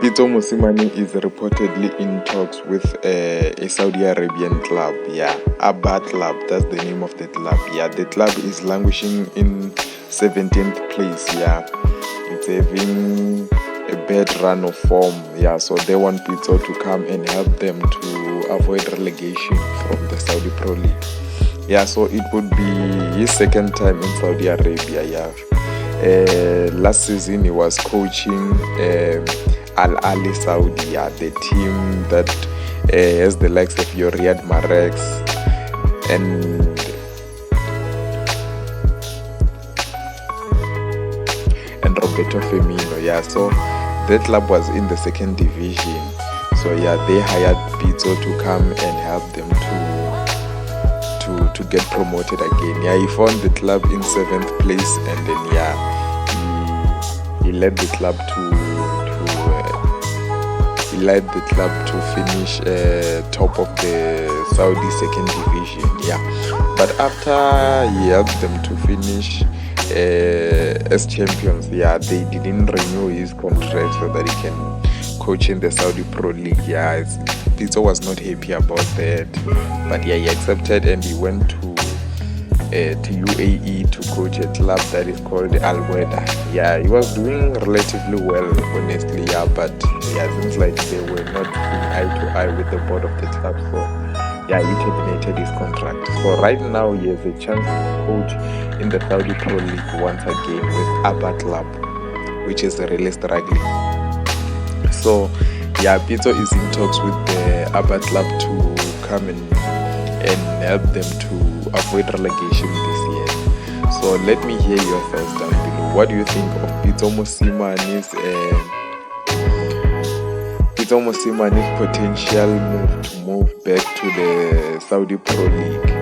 Pitso Mosimane is reportedly in talks with a Saudi Arabian club. Yeah, Abha Club, that's the name of the club. Yeah, the club is languishing in 17th place. Yeah, it's having a bad run of form. Yeah, so they want Pitso to come and help them to avoid relegation from the Saudi Pro League. Yeah, so it would be his second time in Saudi Arabia. Yeah, last season he was coaching Al Ali Saudi, yeah, the team that has the likes of your Riyad Mahrez and Roberto Firmino. Yeah, so that club was in the second division. So yeah, they hired Pitso to come and help them to get promoted again. Yeah, he found the club in 7th place, and then yeah, he led the club to finish top of the Saudi second division. Yeah, but after he helped them to finish as champions, yeah, they didn't renew his contract so that he can coach in the Saudi Pro League. Yeah, Pitso was not happy about that, but yeah, he accepted and he went to UAE to coach a club that is called Al Weda. Yeah, he was doing relatively well, honestly. Yeah, but yeah, it seems like they were not eye to eye with the board of the club, so yeah, he terminated his contract. So right now he has a chance to coach in the Saudi Pro League once again with Abha Club, which is really struggling. So yeah, Pitso is in talks with the Abha Club to come and help them to avoid relegation this year. So let me hear your thoughts down below. What do you think of Pitso Mosimane's potential move to move back to the Saudi Pro League?